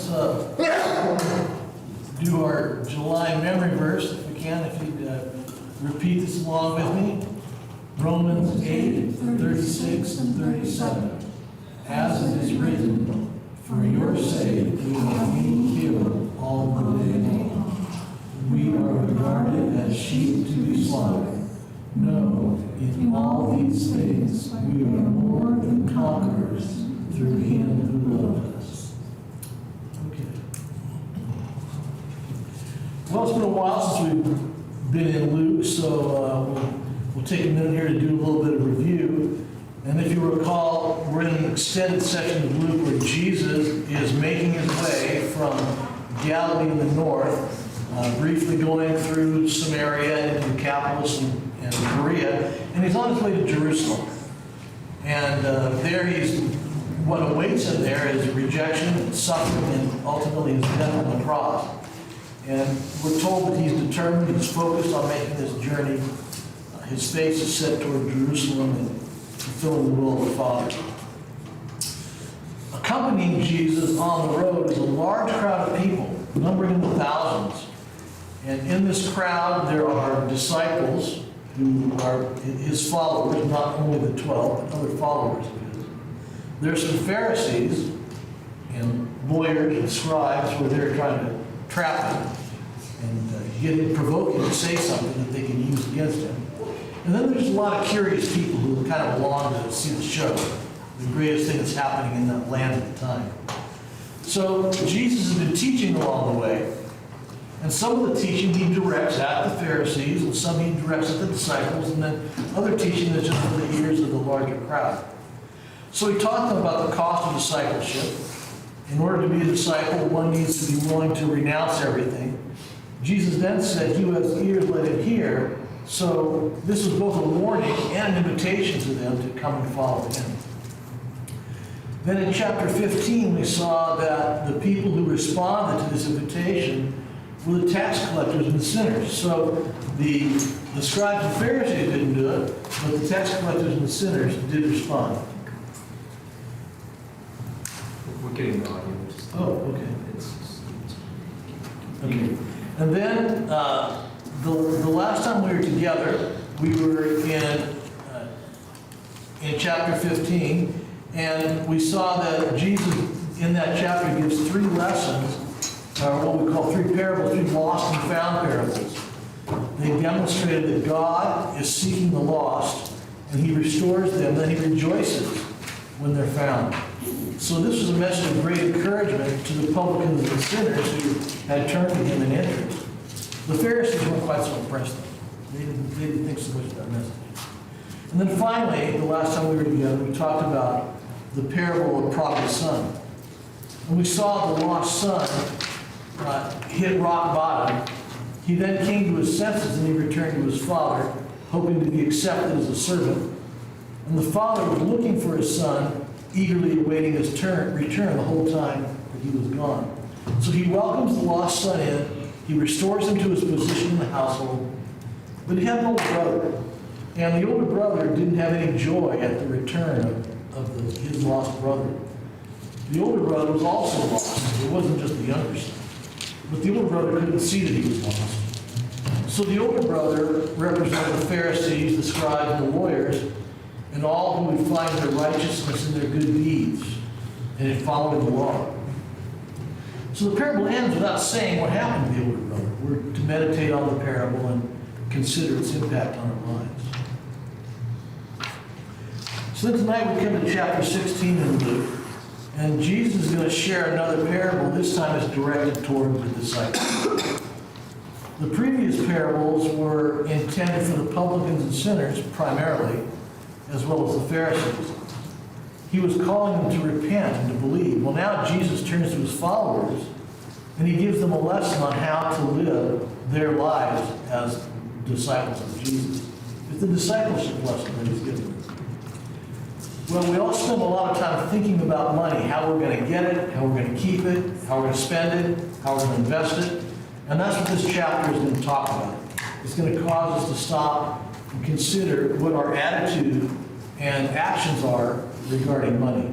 let's do our July memory verse, if we can, if you'd repeat this along with me. Romans 8:36 and 37. As it is written, for your sake we are being killed all the day long. We are regarded as sheep to be slaughtered. No, in all these things we are more than conquerors through him who loved us. Okay. Well, it's been a while since we've been in Luke, so we'll take a minute here to do a little bit of review. And if you recall, we're in an extended section of Luke where Jesus is making his way from Galilee in the north, briefly going through Samaria into Decapolis and Perea, and he's on his way to Jerusalem. And there what awaits him there is rejection and suffering and ultimately his death on the cross. And we're told that he's determined, he's focused on making this journey. His face is set toward Jerusalem and fulfilling the will of the Father. Accompanying Jesus on the road is a large crowd of people, numbering in the thousands. And in this crowd, there are disciples who are his followers, not only the 12, but other followers of his. There's some Pharisees and lawyers and scribes who are there trying to trap him and get him, provoke him to say something that they can use against him. And then there's a lot of curious people who kind of belong to see the show, the greatest thing that's happening in that land at the time. So Jesus has been teaching along the way, and some of the teaching he directs at the Pharisees, and some he directs at the disciples, and then other teaching is just for the ears of the larger crowd. So he taught them about the cost of discipleship. In order to be a disciple, one needs to be willing to renounce everything. Jesus then said, he who has ears, let him hear. So this was both a warning and an invitation to them to come and follow him. Then in chapter 15, we saw that the people who responded to this invitation were the tax collectors and the sinners. So the scribes and Pharisees didn't do it, but the tax collectors and the sinners did respond. We're getting the audio. Oh, okay. Okay. And then the last time we were together, we were in chapter 15, and we saw that Jesus in that chapter gives three lessons, or what we call three parables, three lost and found parables. They demonstrated that God is seeking the lost, and he restores them, then he rejoices when they're found. So this was a message of great encouragement to the publicans and sinners who had turned to him in interest. The Pharisees weren't quite so impressed. They didn't think so much of that message. And then finally, the last time we were together, we talked about the parable of the prodigal son. And we saw the lost son hit rock bottom. He then came to his senses and he returned to his father, hoping to be accepted as a servant. And the father was looking for his son, eagerly awaiting his return the whole time that he was gone. So he welcomes the lost son in, he restores him to his position in the household, but he had an older brother. And the older brother didn't have any joy at the return of his lost brother. The older brother was also lost. It wasn't just the younger son. But the older brother couldn't see that he was lost. So the older brother represented the Pharisees, the scribes, and the lawyers, and all who would find their righteousness in their good deeds and in following the law. So the parable ends without saying what happened to the older brother. We're to meditate on the parable and consider its impact on our lives. So then tonight we come to chapter 16 in Luke, and Jesus is going to share another parable. This time it's directed toward the disciples. The previous parables were intended for the publicans and sinners primarily, as well as the Pharisees. He was calling them to repent and to believe. Well, now Jesus turns to his followers and he gives them a lesson on how to live their lives as disciples of Jesus. It's the discipleship lesson that he's given them. Well, we all spend a lot of time thinking about money, how we're going to get it, how we're going to keep it, how we're going to spend it, how we're going to invest it. And that's what this chapter is going to talk about. It's going to cause us to stop and consider what our attitude and actions are regarding money.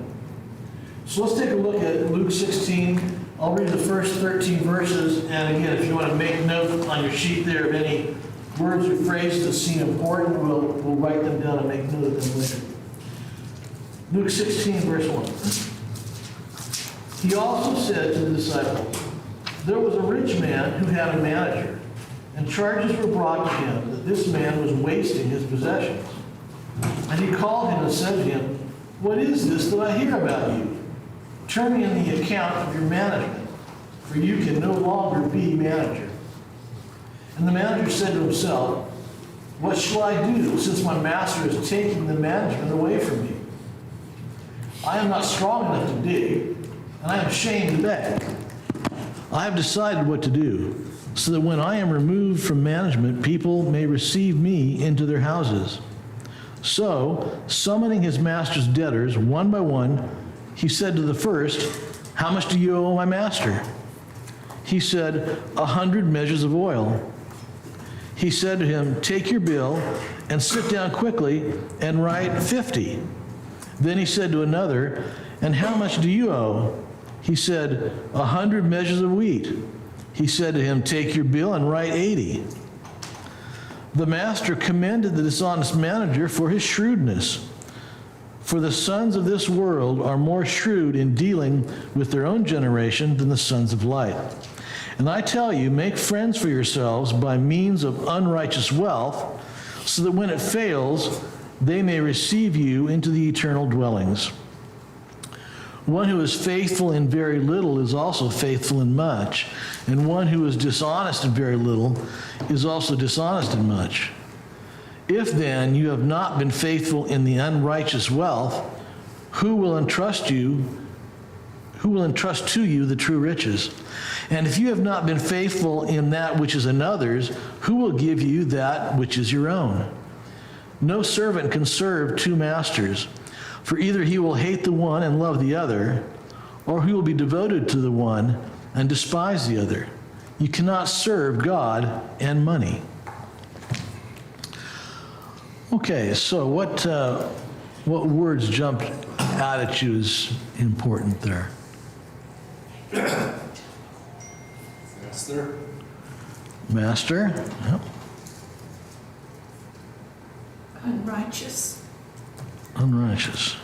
So let's take a look at Luke 16. I'll read the first 13 verses, and again, if you want to make note on your sheet there of any words or phrases that seem important, we'll write them down and make note of them later. Luke 16, verse 1. He also said to the disciples, there was a rich man who had a manager, and charges were brought to him that this man was wasting his possessions. And he called him and said to him, what is this that I hear about you? Turn me in the account of your management, for you can no longer be manager. And the manager said to himself, what shall I do, since my master is taking the management away from me? I am not strong enough to dig, and I am ashamed to beg. I have decided what to do, so that when I am removed from management, people may receive me into their houses. So, summoning his master's debtors one by one, he said to the first, how much do you owe my master? He said, 100 measures of oil. He said to him, take your bill and sit down quickly and write 50. Then he said to another, and how much do you owe? He said, 100 measures of wheat. He said to him, take your bill and write 80. The master commended the dishonest manager for his shrewdness. For the sons of this world are more shrewd in dealing with their own generation than the sons of light. And I tell you, make friends for yourselves by means of unrighteous wealth, so that when it fails, they may receive you into the eternal dwellings. One who is faithful in very little is also faithful in much, and one who is dishonest in very little is also dishonest in much. If then you have not been faithful in the unrighteous wealth, who will entrust to you the true riches? And if you have not been faithful in that which is another's, who will give you that which is your own? No servant can serve two masters, for either he will hate the one and love the other, or he will be devoted to the one and despise the other. You cannot serve God and money. Okay, so what words jumped out at you as important there? Master. Master? Yep. Unrighteous. Unrighteous.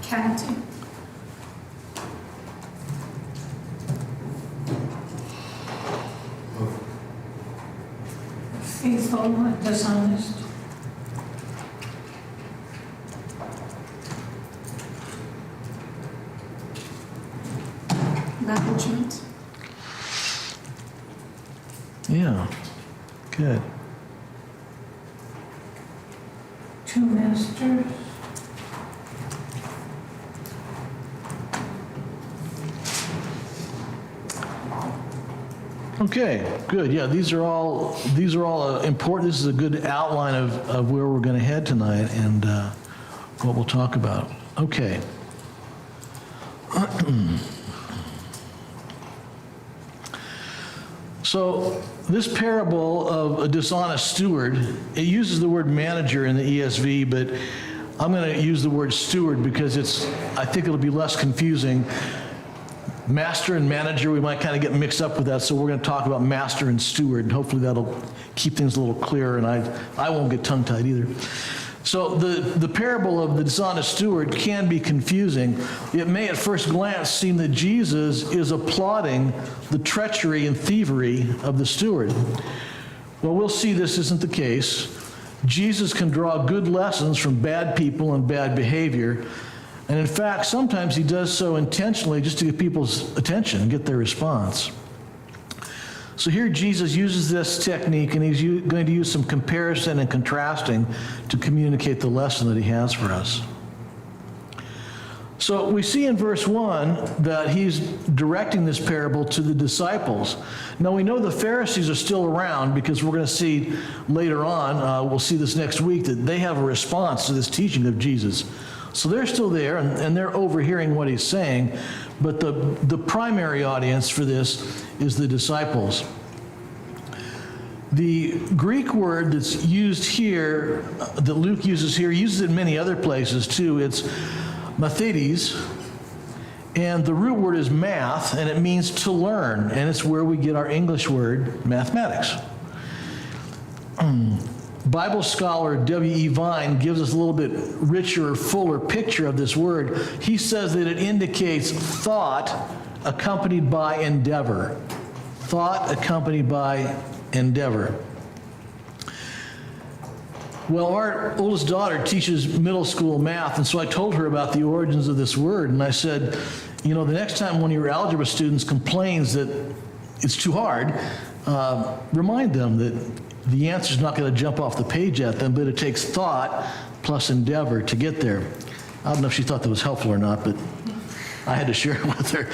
Counting. Faithful and dishonest. Management. Yeah, good. Two masters. Okay, good. Yeah, these are all important. This is a good outline of where we're going to head tonight and what we'll talk about. Okay. So this parable of a dishonest steward, it uses the word manager in the ESV, but I'm going to use the word steward because I think it'll be less confusing. Master and manager, we might kind of get mixed up with that, so we're going to talk about master and steward, and hopefully that'll keep things a little clearer, and I won't get tongue-tied either. So the parable of the dishonest steward can be confusing. It may at first glance seem that Jesus is applauding the treachery and thievery of the steward. Well, we'll see this isn't the case. Jesus can draw good lessons from bad people and bad behavior. And in fact, sometimes he does so intentionally just to get people's attention and get their response. So here Jesus uses this technique, and he's going to use some comparison and contrasting to communicate the lesson that he has for us. So we see in verse 1 that he's directing this parable to the disciples. Now we know the Pharisees are still around because we're going to see later on, we'll see this next week, that they have a response to this teaching of Jesus. So they're still there, and they're overhearing what he's saying, but the primary audience for this is the disciples. The Greek word that's used here, that Luke uses here, he uses it in many other places too. It's mathetes, and the root word is math, and it means to learn, and it's where we get our English word mathematics. Bible scholar W.E. Vine gives us a little bit richer, fuller picture of this word. He says that it indicates thought accompanied by endeavor. Thought accompanied by endeavor. Well, our oldest daughter teaches middle school math, and so I told her about the origins of this word, and I said, you know, the next time one of your algebra students complains that it's too hard, remind them that the answer is not going to jump off the page at them, but it takes thought plus endeavor to get there. I don't know if she thought that was helpful or not, but I had to share it with her.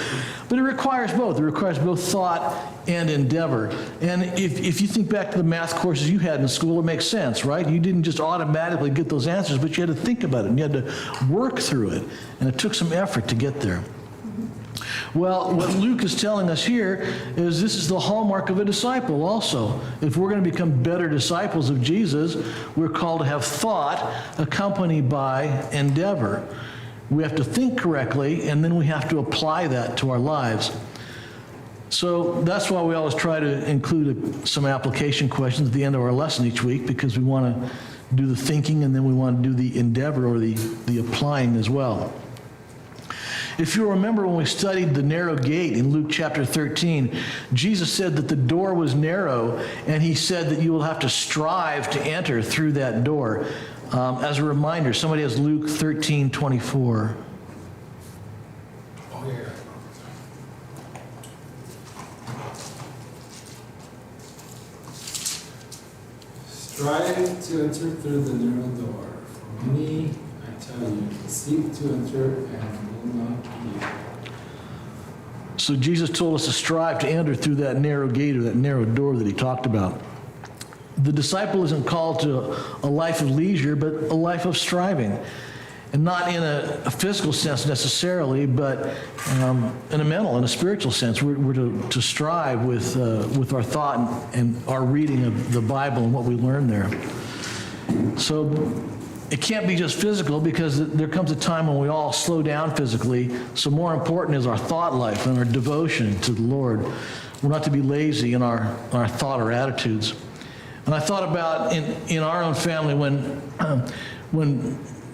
But it requires both. It requires both thought and endeavor. And if you think back to the math courses you had in school, it makes sense, right? You didn't just automatically get those answers, but you had to think about it, and you had to work through it. And it took some effort to get there. Well, what Luke is telling us here is this is the hallmark of a disciple also. If we're going to become better disciples of Jesus, we're called to have thought accompanied by endeavor. We have to think correctly, and then we have to apply that to our lives. So that's why we always try to include some application questions at the end of our lesson each week, because we want to do the thinking, and then we want to do the endeavor or the applying as well. If you remember when we studied the narrow gate in Luke chapter 13, Jesus said that the door was narrow, and he said that you will have to strive to enter through that door. As a reminder, somebody has Luke 13:24. Oh, yeah. Strive to enter through the narrow door. For many, I tell you, seek to enter and will not be. So Jesus told us to strive to enter through that narrow gate or that narrow door that he talked about. The disciple isn't called to a life of leisure, but a life of striving. And not in a physical sense necessarily, but in a mental, in a spiritual sense. We're to strive with our thought and our reading of the Bible and what we learn there. So it can't be just physical, because there comes a time when we all slow down physically. So more important is our thought life and our devotion to the Lord. We're not to be lazy in our thought or attitudes. And I thought about in our own family when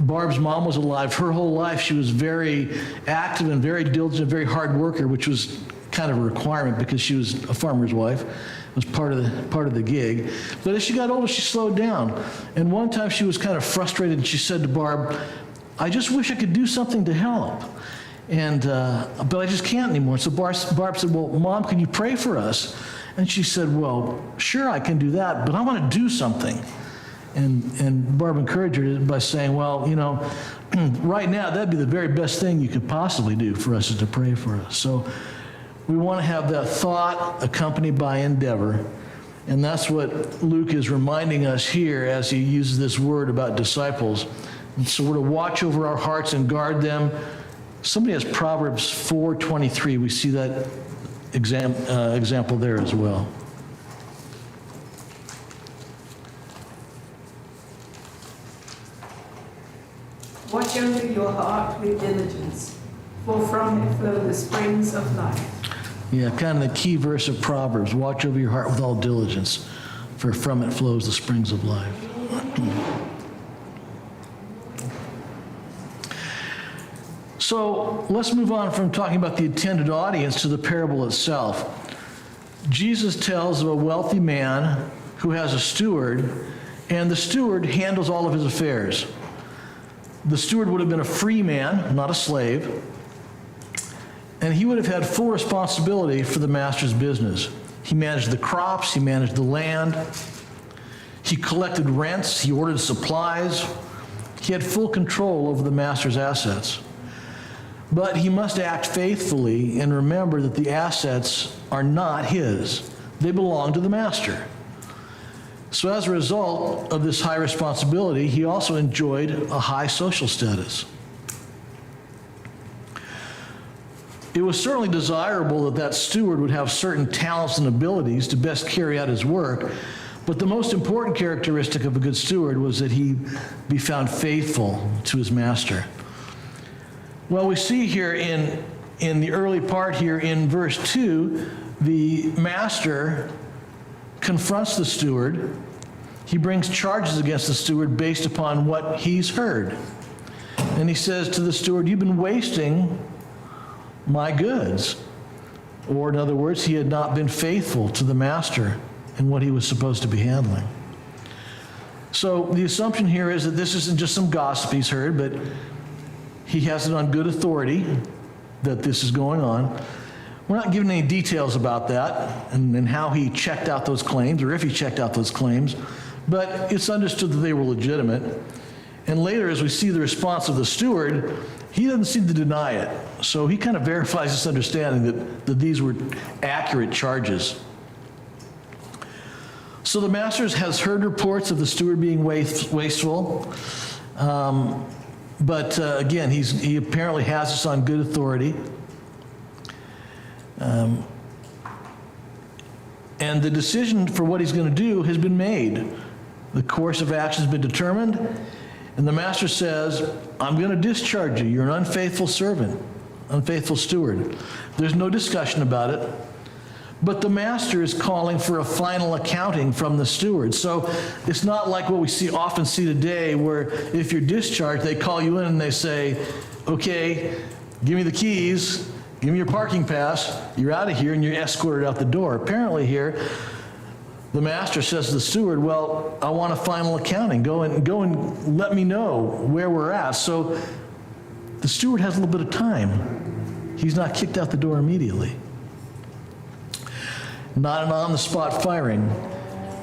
Barb's mom was alive, her whole life she was very active and very diligent, very hard worker, which was kind of a requirement because she was a farmer's wife. It was part of the gig. But as she got older, she slowed down. And one time she was kind of frustrated, and she said to Barb, "I just wish I could do something to help. But I just can't anymore." So Barb said, "Well, Mom, can you pray for us?" And she said, "Well, sure, I can do that, but I want to do something." And Barb encouraged her by saying, "Well, you know, right now that'd be the very best thing you could possibly do for us, is to pray for us." So we want to have that thought accompanied by endeavor. And that's what Luke is reminding us here as he uses this word about disciples. And so we're to watch over our hearts and guard them. Somebody has Proverbs 4:23. We see that example there as well. Watch over your heart with diligence, for from it flow the springs of life. Yeah, kind of the key verse of Proverbs. Watch over your heart with all diligence, for from it flows the springs of life. So let's move on from talking about the intended audience to the parable itself. Jesus tells of a wealthy man who has a steward, and the steward handles all of his affairs. The steward would have been a free man, not a slave, and he would have had full responsibility for the master's business. He managed the crops, he managed the land, he collected rents, he ordered supplies. He had full control over the master's assets. But he must act faithfully and remember that the assets are not his. They belong to the master. So as a result of this high responsibility, he also enjoyed a high social status. It was certainly desirable that that steward would have certain talents and abilities to best carry out his work, But the most important characteristic of a good steward was that he be found faithful to his master. Well, we see here in the early part here in verse 2, the master confronts the steward. He brings charges against the steward based upon what he's heard. And he says to the steward, "You've been wasting my goods." Or in other words, he had not been faithful to the master in what he was supposed to be handling. So the assumption here is that this isn't just some gossip he's heard, but he has it on good authority that this is going on. We're not given any details about that and how he checked out those claims or if he checked out those claims, but it's understood that they were legitimate. And later, as we see the response of the steward, he doesn't seem to deny it. So he kind of verifies this understanding that these were accurate charges. So the master has heard reports of the steward being wasteful, but again, he apparently has this on good authority. And the decision for what he's going to do has been made. The course of action has been determined, and the master says, "I'm going to discharge you. You're an unfaithful servant, unfaithful steward." There's no discussion about it. But the master is calling for a final accounting from the steward. So it's not like what we often see today, where if you're discharged, they call you in and they say, "Okay, give me the keys, give me your parking pass, you're out of here," and you're escorted out the door. Apparently here, the master says to the steward, "Well, I want a final accounting. Go and let me know where we're at." So the steward has a little bit of time. He's not kicked out the door immediately. Not an on-the-spot firing.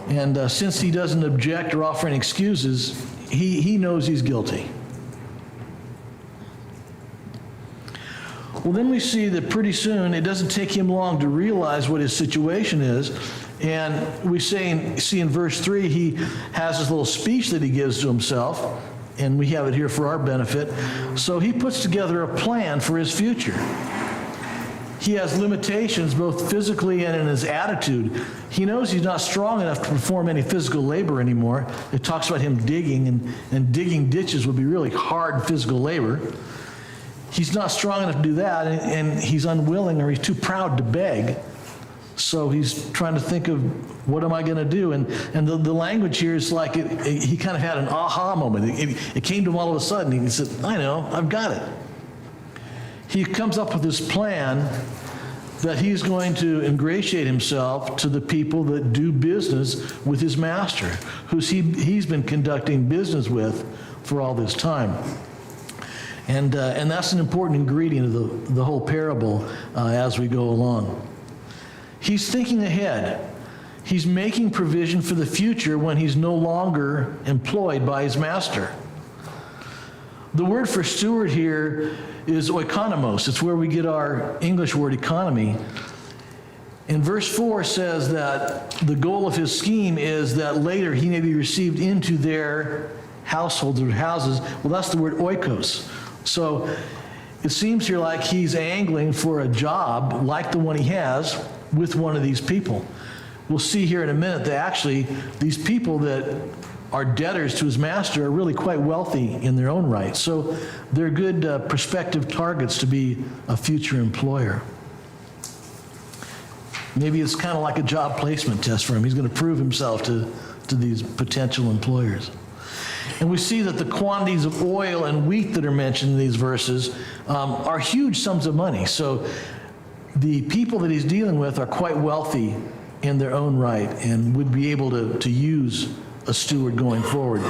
And since he doesn't object or offer any excuses, he knows he's guilty. Well, then we see that pretty soon, it doesn't take him long to realize what his situation is. And we see in verse 3, he has this little speech that he gives to himself, and we have it here for our benefit. So he puts together a plan for his future. He has limitations both physically and in his attitude. He knows he's not strong enough to perform any physical labor anymore. It talks about him digging, and digging ditches would be really hard physical labor. He's not strong enough to do that, and he's unwilling or he's too proud to beg. So he's trying to think of, what am I going to do? And the language here is like he kind of had an aha moment. It came to him all of a sudden. He said, "I know, I've got it." He comes up with this plan that he's going to ingratiate himself to the people that do business with his master, who he's been conducting business with for all this time. And that's an important ingredient of the whole parable as we go along. He's thinking ahead. He's making provision for the future when he's no longer employed by his master. The word for steward here is oikonomos. It's where we get our English word economy. And verse 4 says that the goal of his scheme is that later he may be received into their households or houses. Well, that's the word oikos. So it seems here like he's angling for a job like the one he has with one of these people. We'll see here in a minute that actually these people that are debtors to his master are really quite wealthy in their own right. So they're good prospective targets to be a future employer. Maybe it's kind of like a job placement test for him. He's going to prove himself to these potential employers. And we see that the quantities of oil and wheat that are mentioned in these verses are huge sums of money. So the people that he's dealing with are quite wealthy in their own right and would be able to use a steward going forward.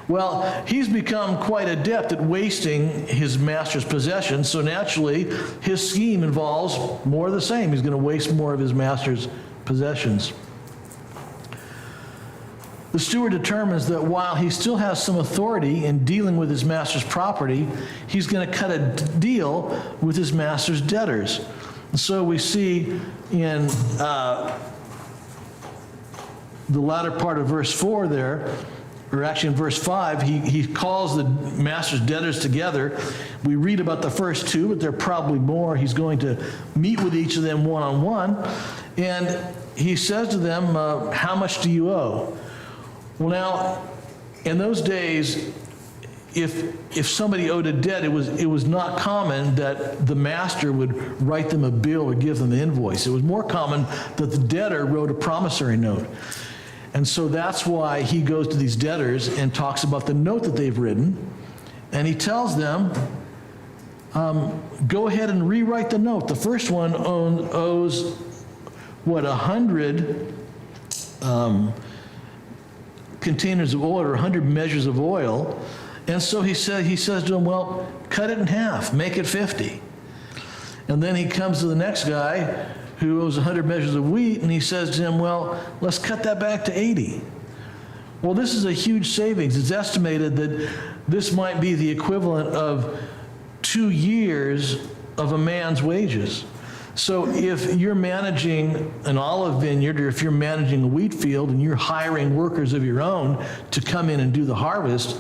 Well, he's become quite adept at wasting his master's possessions, so naturally his scheme involves more of the same. He's going to waste more of his master's possessions. The steward determines that while he still has some authority in dealing with his master's property, he's going to cut a deal with his master's debtors. And so we see in the latter part of verse 4 there, or actually in verse 5, he calls the master's debtors together. We read about the first two, but there are probably more. He's going to meet with each of them one-on-one, and he says to them, how much do you owe? Well, now, in those days, if somebody owed a debt, it was not common that the master would write them a bill or give them an invoice. It was more common that the debtor wrote a promissory note. And so that's why he goes to these debtors and talks about the note that they've written. And he tells them, go ahead and rewrite the note. The first one owes, 100 containers of oil or 100 measures of oil. And so he says to him, well, cut it in half, make it 50. And then he comes to the next guy who owes 100 measures of wheat, and he says to him, well, let's cut that back to 80. Well, this is a huge savings. It's estimated that this might be the equivalent of 2 years of a man's wages. So if you're managing an olive vineyard, or if you're managing a wheat field and you're hiring workers of your own to come in and do the harvest,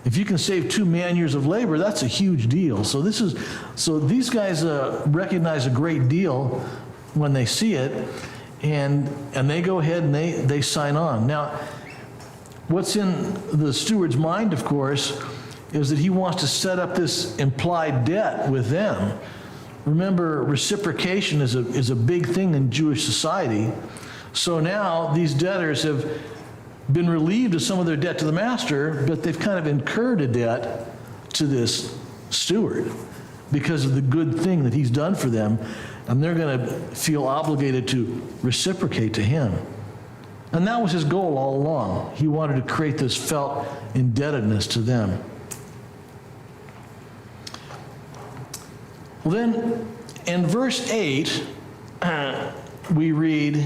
if you can save 2 man-years of labor, that's a huge deal. So these guys recognize a great deal when they see it, and they go ahead and they sign on. Now, what's in the steward's mind, of course, is that he wants to set up this implied debt with them. Remember, reciprocation is a big thing in Jewish society. So now these debtors have been relieved of some of their debt to the master, but they've kind of incurred a debt to this steward because of the good thing that he's done for them, and they're going to feel obligated to reciprocate to him. And that was his goal all along. He wanted to create this felt indebtedness to them. Well, then, in verse 8, we read,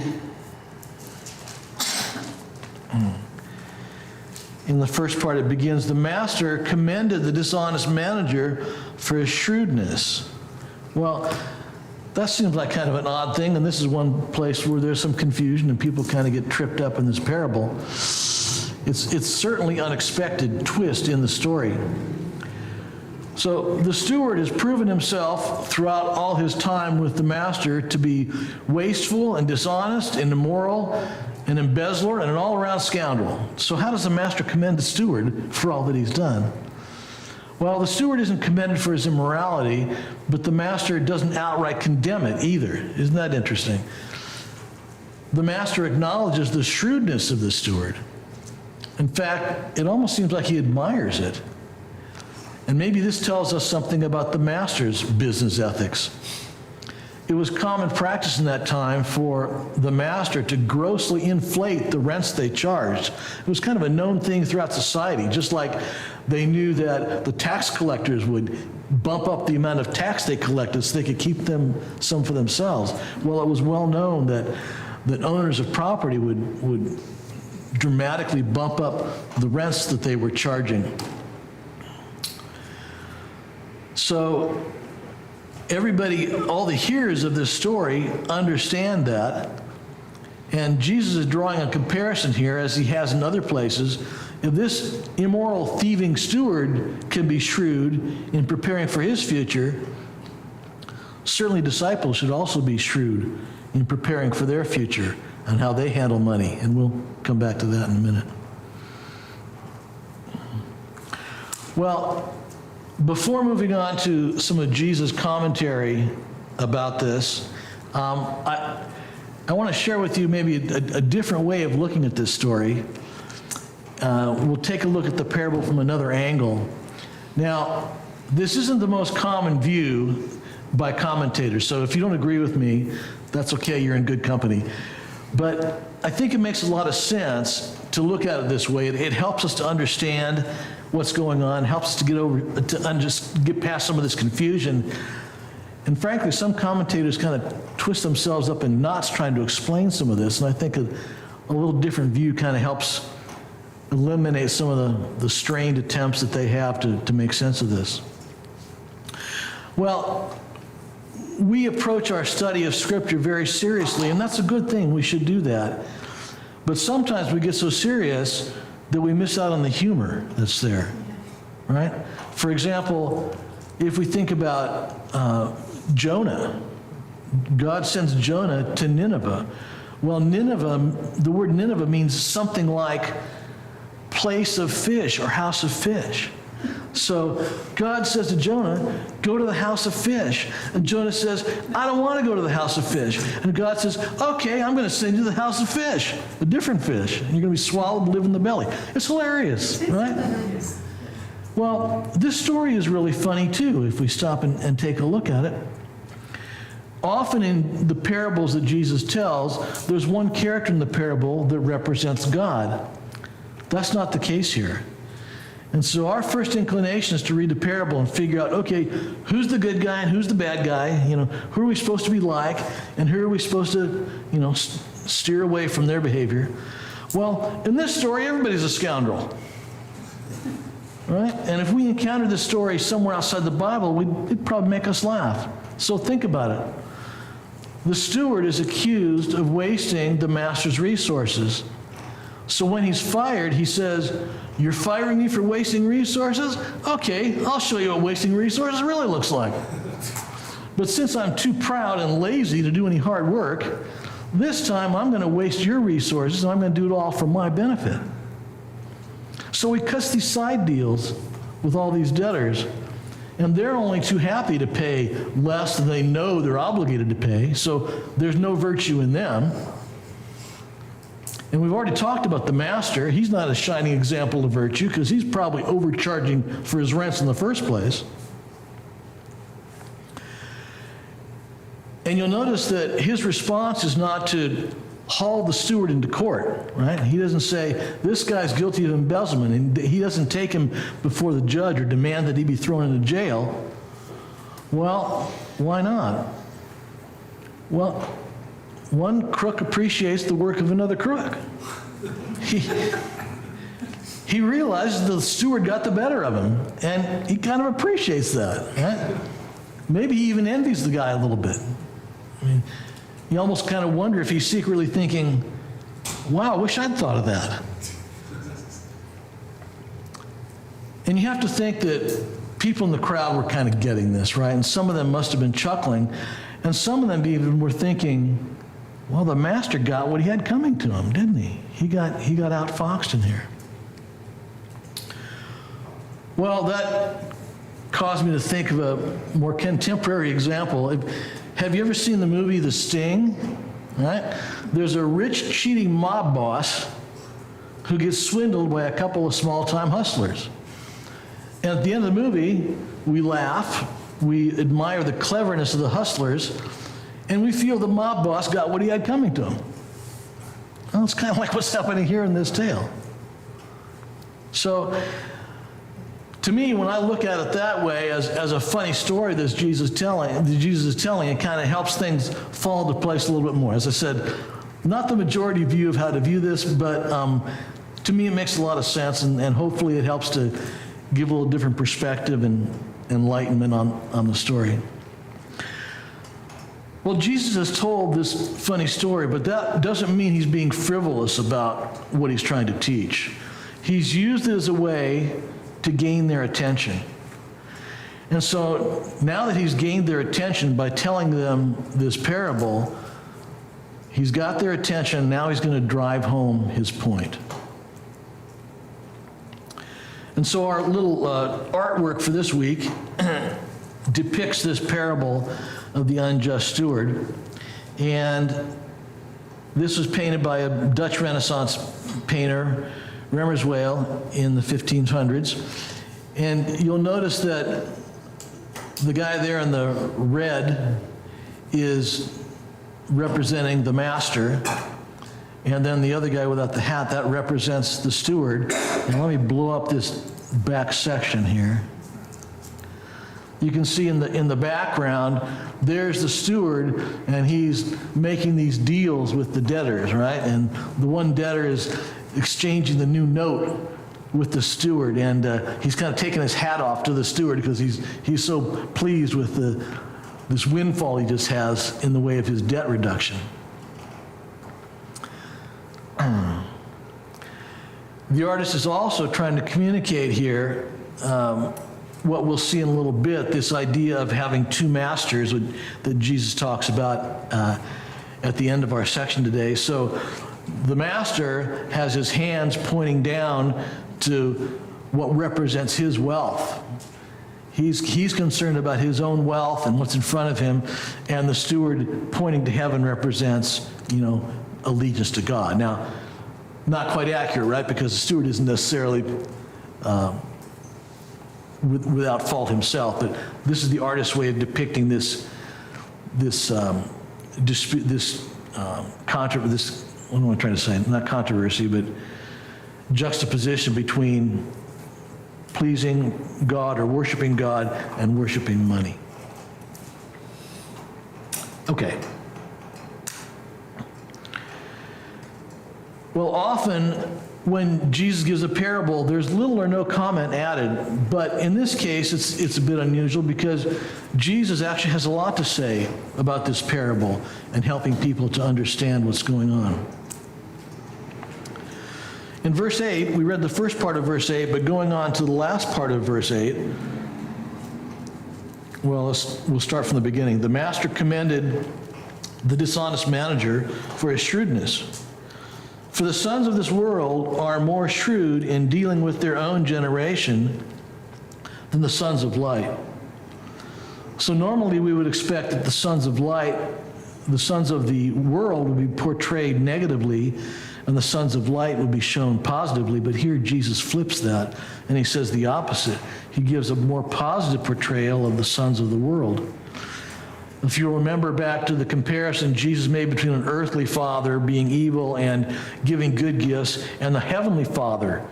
in the first part, it begins, the master commended the dishonest manager for his shrewdness. Well, that seems like kind of an odd thing, and this is one place where there's some confusion and people kind of get tripped up in this parable. It's certainly an unexpected twist in the story. So the steward has proven himself throughout all his time with the master to be wasteful and dishonest and immoral, an embezzler, and an all-around scoundrel. So how does the master commend the steward for all that he's done? Well, the steward isn't commended for his immorality, but the master doesn't outright condemn it either. Isn't that interesting? The master acknowledges the shrewdness of the steward. In fact, it almost seems like he admires it. And maybe this tells us something about the master's business ethics. It was common practice in that time for the master to grossly inflate the rents they charged. It was kind of a known thing throughout society, just like they knew that the tax collectors would bump up the amount of tax they collected so they could keep some for themselves. Well, it was well known that owners of property would dramatically bump up the rents that they were charging. So everybody, all the hearers of this story understand that. And Jesus is drawing a comparison here, as he has in other places. If this immoral, thieving steward can be shrewd in preparing for his future, certainly disciples should also be shrewd in preparing for their future and how they handle money. And we'll come back to that in a minute. Well, before moving on to some of Jesus' commentary about this, I want to share with you maybe a different way of looking at this story. We'll take a look at the parable from another angle. Now, this isn't the most common view by commentators, so if you don't agree with me, that's okay, you're in good company. But I think it makes a lot of sense to look at it this way. It helps us to understand what's going on, helps us to get past some of this confusion. And frankly, some commentators kind of twist themselves up in knots trying to explain some of this, and I think a little different view kind of helps eliminate some of the strained attempts that they have to make sense of this. Well, we approach our study of Scripture very seriously, and that's a good thing. We should do that. But sometimes we get so serious that we miss out on the humor that's there, right? For example, if we think about Jonah, God sends Jonah to Nineveh. Well, Nineveh, the word Nineveh means something like place of fish or house of fish. So God says to Jonah, go to the house of fish. And Jonah says, I don't want to go to the house of fish. And God says, okay, I'm going to send you to the house of fish, a different fish. And you're going to be swallowed and live in the belly. It's hilarious, right? Well, this story is really funny too, if we stop and take a look at it. Often in the parables that Jesus tells, there's one character in the parable that represents God. That's not the case here. And so our first inclination is to read the parable and figure out, okay, who's the good guy and who's the bad guy? You know, who are we supposed to be like, and who are we supposed to, you know, steer away from their behavior? Well, in this story, everybody's a scoundrel, right? And if we encountered this story somewhere outside the Bible, it'd probably make us laugh. So think about it. The steward is accused of wasting the master's resources. So when he's fired, he says, you're firing me for wasting resources? Okay, I'll show you what wasting resources really looks like. But since I'm too proud and lazy to do any hard work, this time I'm going to waste your resources and I'm going to do it all for my benefit. So he cuts these side deals with all these debtors, and they're only too happy to pay less than they know they're obligated to pay, so there's no virtue in them. And we've already talked about the master. He's not a shining example of virtue because he's probably overcharging for his rents in the first place. And you'll notice that his response is not to haul the steward into court, right? He doesn't say, this guy's guilty of embezzlement, and he doesn't take him before the judge or demand that he be thrown into jail. Well, why not? Well, one crook appreciates the work of another crook. He realizes the steward got the better of him, and he kind of appreciates that, right? Maybe he even envies the guy a little bit. I mean, you almost kind of wonder if he's secretly thinking, wow, I wish I'd thought of that. And you have to think that people in the crowd were kind of getting this, right? And some of them must have been chuckling, and some of them even were thinking, well, the master got what he had coming to him, didn't he? He got outfoxed in here. Well, that caused me to think of a more contemporary example. Have you ever seen the movie The Sting? Right? There's a rich, cheating mob boss who gets swindled by a couple of small-time hustlers. And at the end of the movie, we laugh, we admire the cleverness of the hustlers, and we feel the mob boss got what he had coming to him. Well, it's kind of like what's happening here in this tale. So, to me, when I look at it that way, as a funny story that Jesus is telling, it kind of helps things fall into place a little bit more. As I said, not the majority view of how to view this, but to me it makes a lot of sense, and hopefully it helps to give a little different perspective and enlightenment on the story. Well, Jesus has told this funny story, but that doesn't mean he's being frivolous about what he's trying to teach. He's used it as a way to gain their attention. And so now that he's gained their attention by telling them this parable, he's got their attention, now he's going to drive home his point. And so our little artwork for this week depicts this parable of the unjust steward. And this was painted by a Dutch Renaissance painter, Remmerswael, in the 1500s. And you'll notice that the guy there in the red is representing the master, and then the other guy without the hat, that represents the steward. And let me blow up this back section here. You can see in the background, there's the steward, and he's making these deals with the debtors, right? And the one debtor is exchanging the new note with the steward, and he's kind of taking his hat off to the steward because he's so pleased with this windfall he just has in the way of his debt reduction. The artist is also trying to communicate here what we'll see in a little bit, this idea of having two masters that Jesus talks about at the end of our section today. So the master has his hands pointing down to what represents his wealth. He's concerned about his own wealth and what's in front of him, and the steward pointing to heaven represents, allegiance to God. Now, not quite accurate, right? Because the steward isn't necessarily without fault himself, but this is the artist's way of depicting this dispute, what am I trying to say? Not controversy, but juxtaposition between pleasing God or worshiping God and worshiping money. Okay. Well, often when Jesus gives a parable, there's little or no comment added. But in this case, it's a bit unusual because Jesus actually has a lot to say about this parable and helping people to understand what's going on. In verse 8, we read the first part of verse 8, but going on to the last part of verse 8, we'll start from the beginning. The master commended the dishonest manager for his shrewdness. For the sons of this world are more shrewd in dealing with their own generation than the sons of light. So normally we would expect that the sons of light, the sons of the world would be portrayed negatively, and the sons of light would be shown positively, but here Jesus flips that, and he says the opposite. He gives a more positive portrayal of the sons of the world. If you remember back to the comparison Jesus made between an earthly father being evil and giving good gifts, and the heavenly Father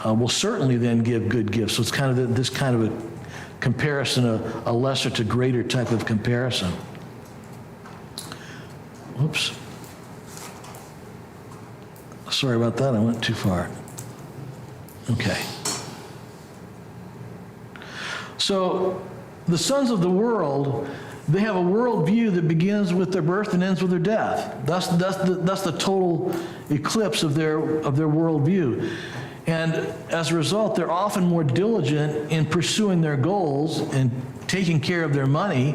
will certainly then give good gifts. So it's kind of this kind of a comparison, a lesser to greater type of comparison. Whoops. Sorry about that, I went too far. Okay. So the sons of the world, they have a worldview that begins with their birth and ends with their death. That's the total eclipse of their worldview. And as a result, they're often more diligent in pursuing their goals and taking care of their money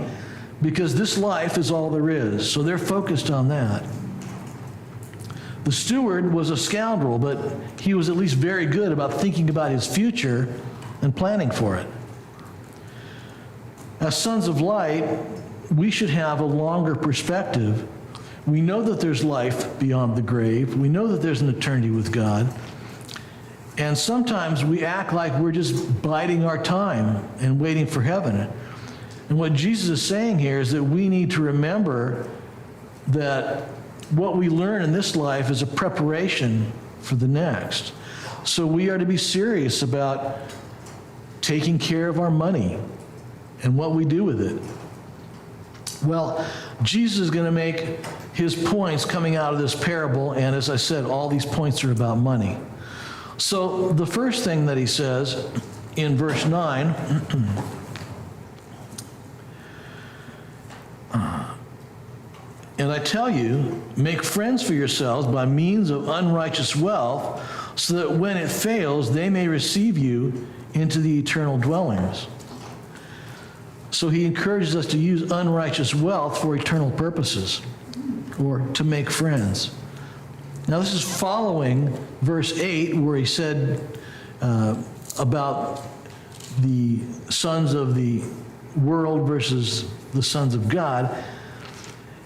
because this life is all there is. So they're focused on that. The steward was a scoundrel, but he was at least very good about thinking about his future and planning for it. As sons of light, we should have a longer perspective. We know that there's life beyond the grave. We know that there's an eternity with God. And sometimes we act like we're just biding our time and waiting for heaven. And what Jesus is saying here is that we need to remember that what we learn in this life is a preparation for the next. So we are to be serious about taking care of our money and what we do with it. Well, Jesus is going to make his points coming out of this parable, and as I said, all these points are about money. So the first thing that he says in verse 9, and I tell you, make friends for yourselves by means of unrighteous wealth, so that when it fails, they may receive you into the eternal dwellings. So he encourages us to use unrighteous wealth for eternal purposes, or to make friends. Now this is following verse 8, where he said about the sons of the world versus the sons of God.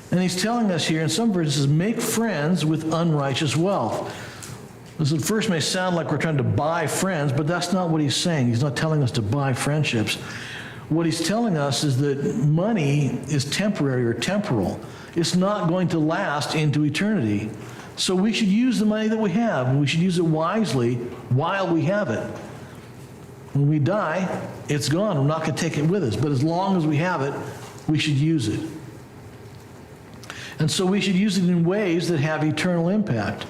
And he's telling us here in some verses, make friends with unrighteous wealth. This at first may sound like we're trying to buy friends, but that's not what he's saying. He's not telling us to buy friendships. What he's telling us is that money is temporary or temporal. It's not going to last into eternity. So we should use the money that we have, and we should use it wisely while we have it. When we die, it's gone. We're not going to take it with us. But as long as we have it, we should use it. And so we should use it in ways that have eternal impact.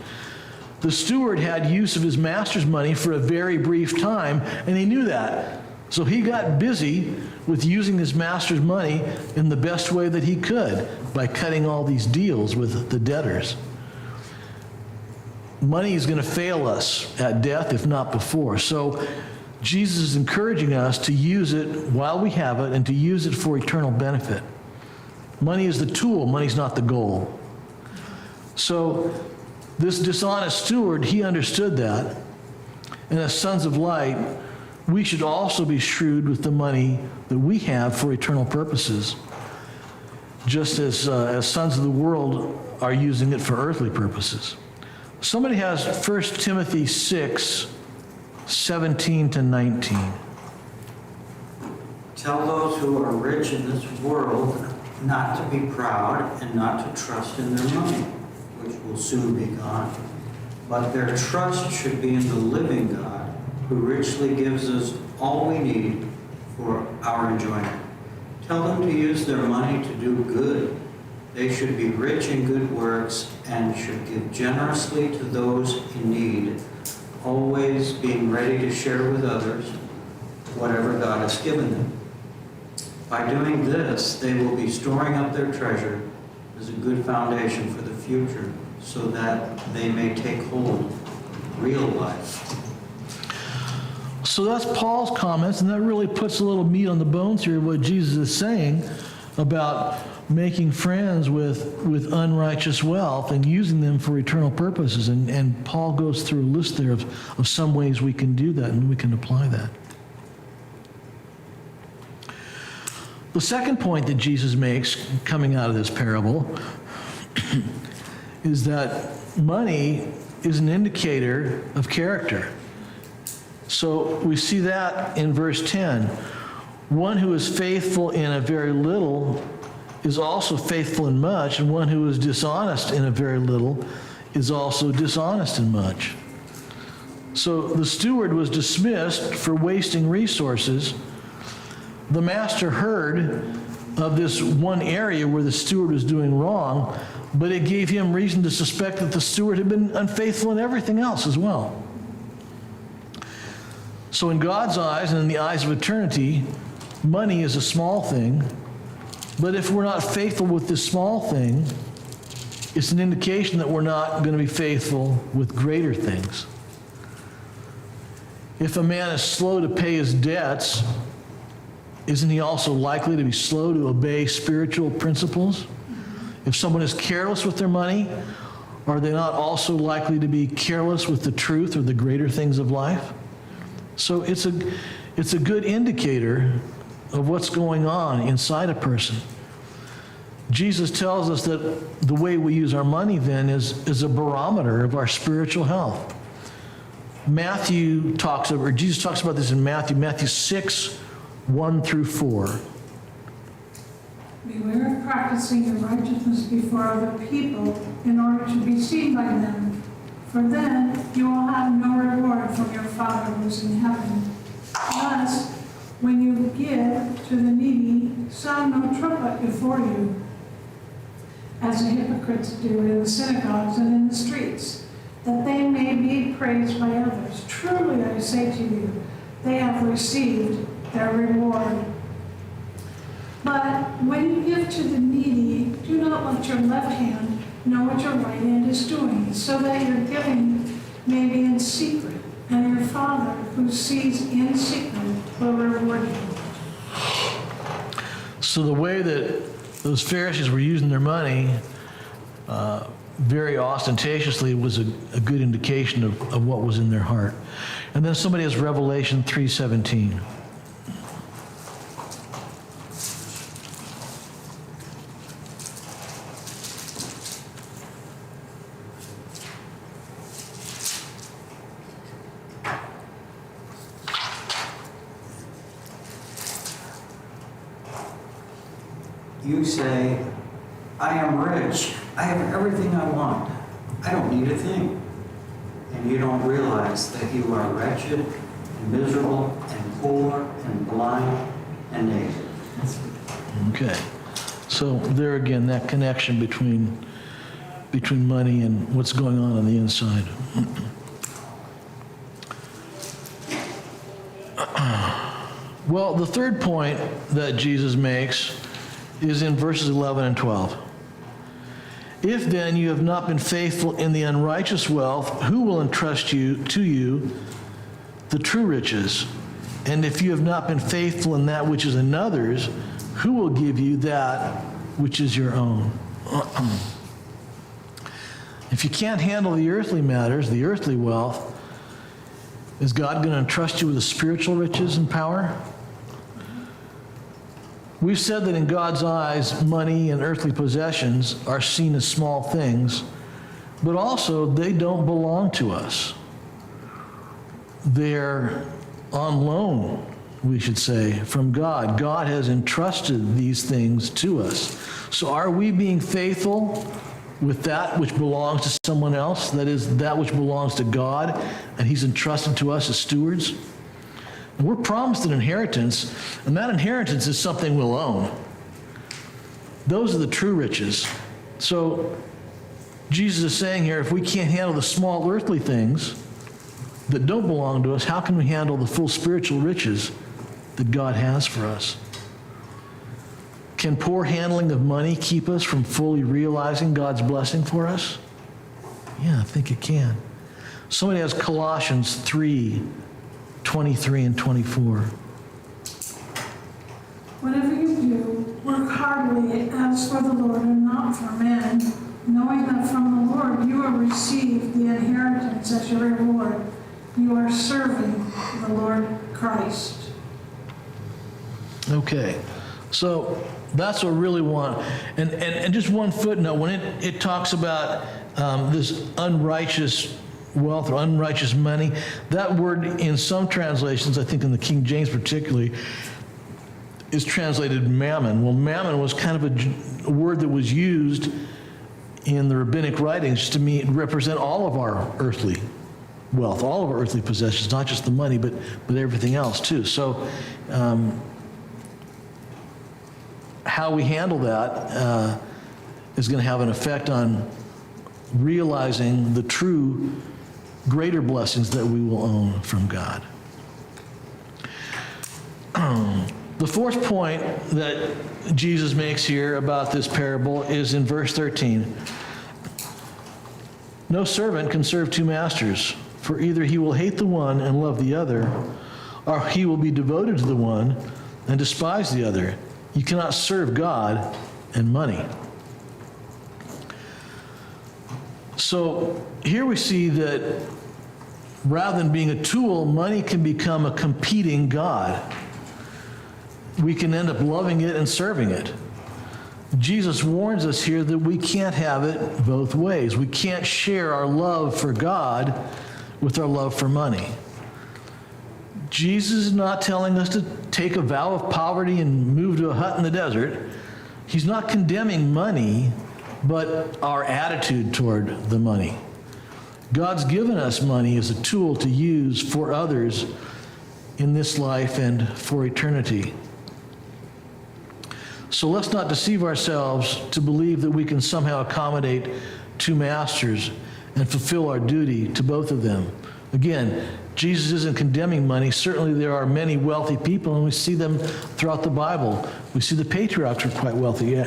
The steward had use of his master's money for a very brief time, and he knew that. So he got busy with using his master's money in the best way that he could by cutting all these deals with the debtors. Money is going to fail us at death, if not before. So Jesus is encouraging us to use it while we have it and to use it for eternal benefit. Money is the tool, money's not the goal. So this dishonest steward, he understood that. And as sons of light, we should also be shrewd with the money that we have for eternal purposes, just as sons of the world are using it for earthly purposes. Somebody has 1 Timothy 6, 17 to 19. Tell those who are rich in this world not to be proud and not to trust in their money, which will soon be gone. But their trust should be in the living God, who richly gives us all we need for our enjoyment. Tell them to use their money to do good. They should be rich in good works and should give generously to those in need, always being ready to share with others whatever God has given them. By doing this, they will be storing up their treasure as a good foundation for the future, so that they may take hold of real life. So that's Paul's comments, and that really puts a little meat on the bones here of what Jesus is saying about making friends with unrighteous wealth and using them for eternal purposes. And Paul goes through a list there of some ways we can do that and we can apply that. The second point that Jesus makes coming out of this parable is that money is an indicator of character. So we see that in verse 10. One who is faithful in a very little is also faithful in much, and one who is dishonest in a very little is also dishonest in much. So the steward was dismissed for wasting resources. The master heard of this one area where the steward was doing wrong, but it gave him reason to suspect that the steward had been unfaithful in everything else as well. So in God's eyes and in the eyes of eternity, money is a small thing, but if we're not faithful with this small thing, it's an indication that we're not going to be faithful with greater things. If a man is slow to pay his debts, isn't he also likely to be slow to obey spiritual principles? If someone is careless with their money, are they not also likely to be careless with the truth or the greater things of life? So it's a good indicator of what's going on inside a person. Jesus tells us that the way we use our money then is a barometer of our spiritual health. Jesus talks about this in Matthew 6, 1 through 4. Beware of practicing your righteousness before other people in order to be seen by them, for then you will have no reward from your Father who is in heaven. Thus, when you give to the needy, sound no trumpet before you, as the hypocrites do in the synagogues and in the streets, that they may be praised by others. Truly I say to you, they have received their reward. But when you give to the needy, do not let your left hand know what your right hand is doing, so that your giving may be in secret, and your Father who sees in secret will reward you. So the way that those Pharisees were using their money very ostentatiously was a good indication of what was in their heart. And then somebody has Revelation 3:17. You say, I am rich. I have everything I want. I don't need a thing. And you don't realize that you are wretched and miserable and poor and blind and naked. Okay. So there again, that connection between money and what's going on the inside. Well, the third point that Jesus makes is in verses 11 and 12. If then you have not been faithful in the unrighteous wealth, who will entrust to you the true riches? And if you have not been faithful in that which is another's, who will give you that which is your own? If you can't handle the earthly matters, the earthly wealth, is God going to entrust you with the spiritual riches and power? We've said that in God's eyes, money and earthly possessions are seen as small things, but also they don't belong to us. They're on loan, we should say, from God. God has entrusted these things to us. So are we being faithful with that which belongs to someone else? That is, that which belongs to God, and He's entrusted to us as stewards? And we're promised an inheritance, and that inheritance is something we'll own. Those are the true riches. So Jesus is saying here, if we can't handle the small earthly things that don't belong to us, how can we handle the full spiritual riches that God has for us? Can poor handling of money keep us from fully realizing God's blessing for us? Yeah, I think it can. Somebody has Colossians 3:23 and 24. Whatever you do, work heartily as for the Lord and not for men, knowing that from the Lord you will receive the inheritance as your reward. You are serving the Lord Christ. Okay, so that's what we really want. And just one footnote, when it talks about this unrighteous wealth or unrighteous money, that word in some translations, I think in the King James particularly, is translated mammon. Well, mammon was kind of a word that was used in the rabbinic writings to represent all of our earthly wealth, all of our earthly possessions, not just the money, but everything else too. So how we handle that is going to have an effect on realizing the true greater blessings that we will own from God. The fourth point that Jesus makes here about this parable is in verse 13. No servant can serve two masters, for either he will hate the one and love the other, or he will be devoted to the one and despise the other. You cannot serve God and money. So here we see that rather than being a tool, money can become a competing God. We can end up loving it and serving it. Jesus warns us here that we can't have it both ways. We can't share our love for God with our love for money. Jesus is not telling us to take a vow of poverty and move to a hut in the desert. He's not condemning money, but our attitude toward the money. God's given us money as a tool to use for others in this life and for eternity. So let's not deceive ourselves to believe that we can somehow accommodate two masters and fulfill our duty to both of them. Again, Jesus isn't condemning money. Certainly there are many wealthy people, and we see them throughout the Bible. We see the patriarchs were quite wealthy.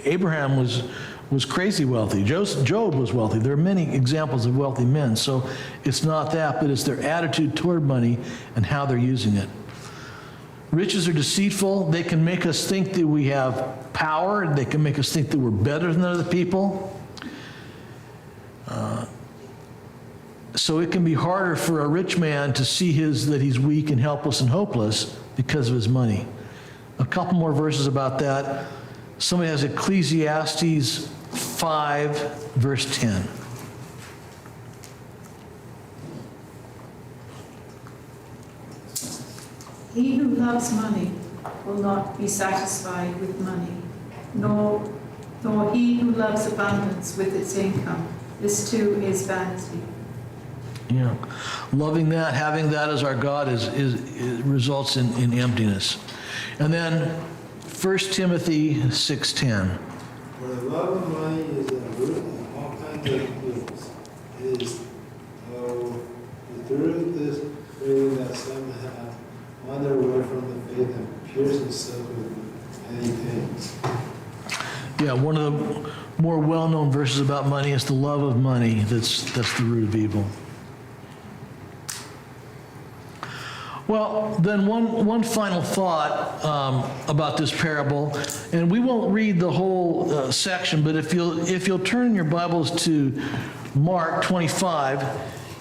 Abraham was crazy wealthy. Job was wealthy. There are many examples of wealthy men. So it's not that, but it's their attitude toward money and how they're using it. Riches are deceitful. They can make us think that we have power. They can make us think that we're better than other people. So it can be harder for a rich man to see that he's weak and helpless and hopeless because of his money. A couple more verses about that. Somebody has Ecclesiastes 5, verse 10. He who loves money will not be satisfied with money, nor he who loves abundance with its income. This too is vanity. Yeah, loving that, having that as our God results in emptiness. And then 1 Timothy 6:10. For the love of money is the root of all kinds of evils. It is, the truth is really that some have wandered away from the faith and pierced themselves with many things. Yeah, one of the more well-known verses about money is the love of money. That's the root of evil. Well, then one final thought about this parable, and we won't read the whole section, but if you'll turn your Bibles to Mark 25.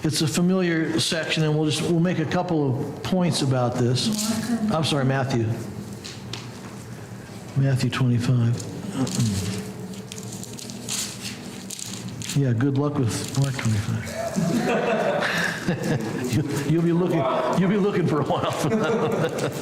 It's a familiar section, and we'll make a couple of points about this. I'm sorry, Matthew. Matthew 25. Yeah, good luck with Mark 25. You'll be looking for a while for that.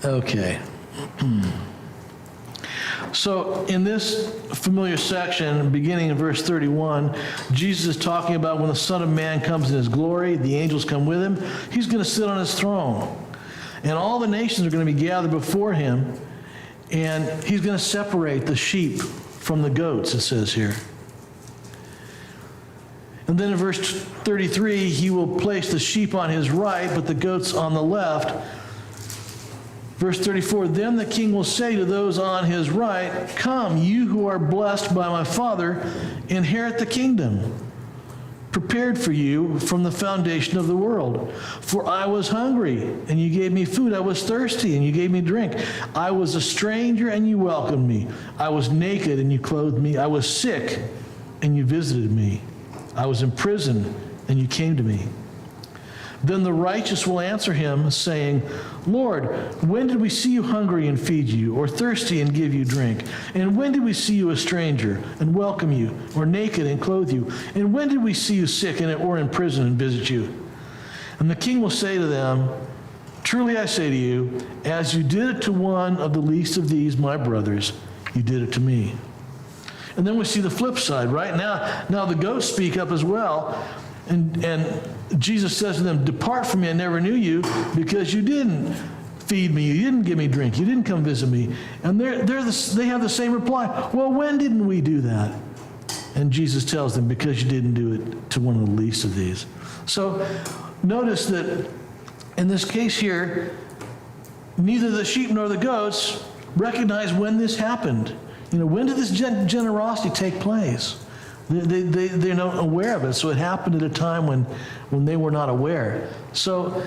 Okay. So in this familiar section, beginning in verse 31, Jesus is talking about when the Son of Man comes in his glory, the angels come with him, he's going to sit on his throne. And all the nations are going to be gathered before him, and he's going to separate the sheep from the goats, it says here. And then in verse 33, he will place the sheep on his right, but the goats on the left. Verse 34, then the king will say to those on his right, come, you who are blessed by my Father, inherit the kingdom, prepared for you from the foundation of the world. For I was hungry, and you gave me food. I was thirsty, and you gave me drink. I was a stranger, and you welcomed me. I was naked, and you clothed me. I was sick, and you visited me. I was in prison, and you came to me. Then the righteous will answer him, saying, Lord, when did we see you hungry and feed you, or thirsty and give you drink? And when did we see you a stranger and welcome you, or naked and clothe you? And when did we see you sick or in prison and visit you? And the king will say to them, truly I say to you, as you did it to one of the least of these, my brothers, you did it to me. And then we see the flip side, right? Now the goats speak up as well, and Jesus says to them, depart from me, I never knew you, because you didn't feed me, you didn't give me drink, you didn't come visit me. And they have the same reply, well, when didn't we do that? And Jesus tells them, because you didn't do it to one of the least of these. So notice that in this case here, neither the sheep nor the goats recognize when this happened. When did this generosity take place? They're not aware of it, so it happened at a time when they were not aware. So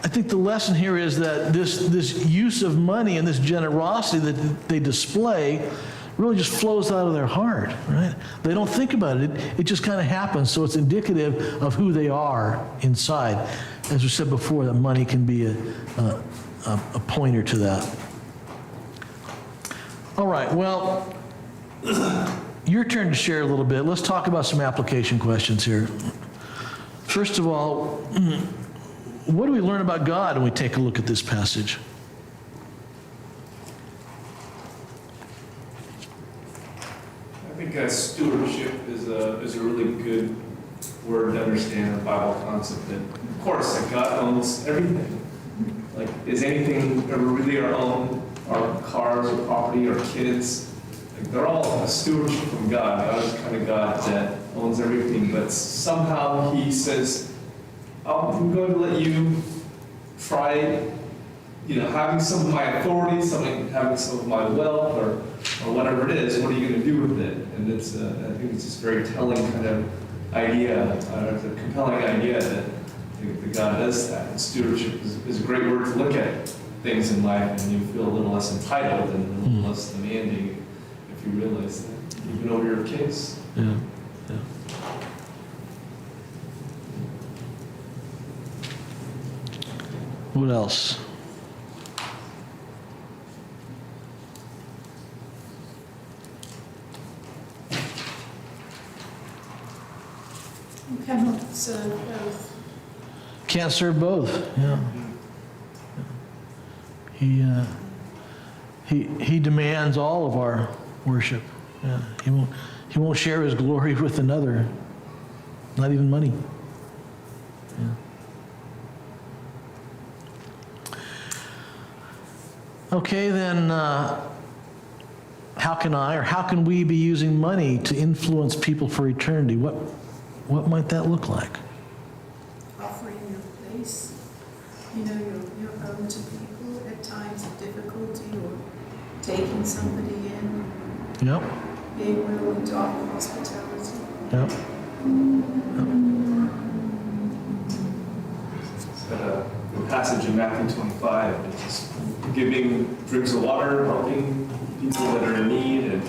I think the lesson here is that this use of money and this generosity that they display really just flows out of their heart, right? They don't think about it. It just kind of happens, so it's indicative of who they are inside. As we said before, that money can be a pointer to that. All right, well, your turn to share a little bit. Let's talk about some application questions here. First of all, what do we learn about God when we take a look at this passage? I think stewardship is a really good word to understand the Bible concept. And of course, that God owns everything. Like, is anything ever really our own? Our cars, our property, our kids? Like, they're all a stewardship from God. God is the kind of God that owns everything, but somehow He says, I'm going to let you try, having some of my authority, having some of my wealth, or whatever it is. What are you going to do with it? And it's, I think it's just very telling kind of idea, it's a compelling idea that God does that. And stewardship is a great word to look at things in life, and you feel a little less entitled and a little less demanding if you realize that, even over your kids. Yeah. What else? You cannot serve both. Can't serve both, yeah. He demands all of our worship. Yeah. He won't share his glory with another, not even money. Yeah. Okay, then how can we be using money to influence people for eternity? What might that look like? Offering your place, your own to people at times of difficulty, or taking somebody in, Yep. being willing to offer hospitality. Yep. passage in Matthew 25. It's just giving drinks of water, helping people that are in need, and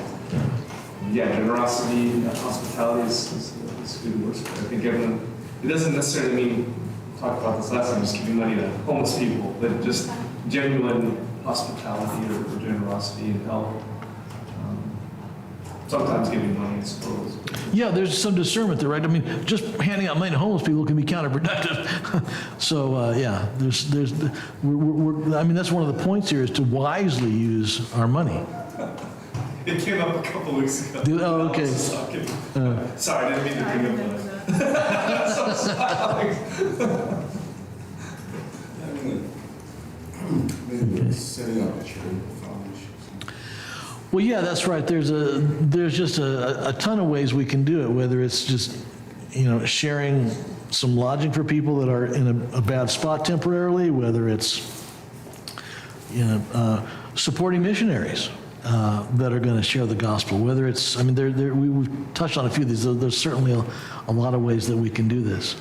yeah, generosity, hospitality is good words for it. I think everyone, it doesn't necessarily mean, talked about this last time, just giving money to homeless people, but just genuine hospitality or generosity and help. Sometimes giving money, I suppose. Yeah, there's some discernment there, right? I mean, just handing out money to homeless people can be counterproductive. So, yeah, I mean, that's one of the points here is to wisely use our money. It came up a couple weeks ago. Oh, okay. Sorry, I didn't mean to bring up that. So sorry. Maybe setting up a charitable foundation. Well, yeah, that's right. There's just a ton of ways we can do it, whether it's just, sharing some lodging for people that are in a bad spot temporarily, whether it's, supporting missionaries that are going to share the gospel, whether it's, I mean, we've touched on a few of these. There's certainly a lot of ways that we can do this.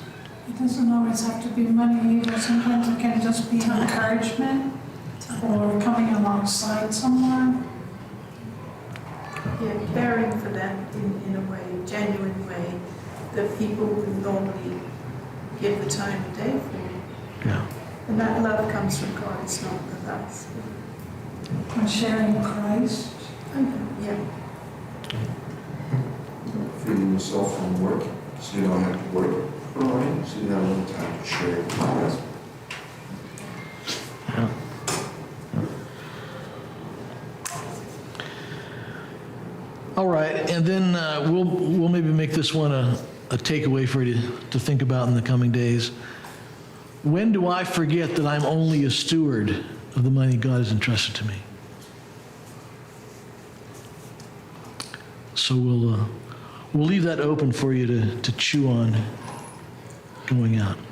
It doesn't always have to be money either. Sometimes it can just be encouragement or coming alongside someone. Yeah, caring for them in a way, genuine way, that people would normally give the time of day for. Yeah. And that love comes from God, it's not with us. And sharing Christ. Yeah. Freeing yourself from work, so you don't have to work for money, so you have a little time to share with others. Yeah. All right, and then we'll maybe make this one a takeaway for you to think about in the coming days. When do I forget that I'm only a steward of the money God has entrusted to me? So we'll leave that open for you to chew on going out.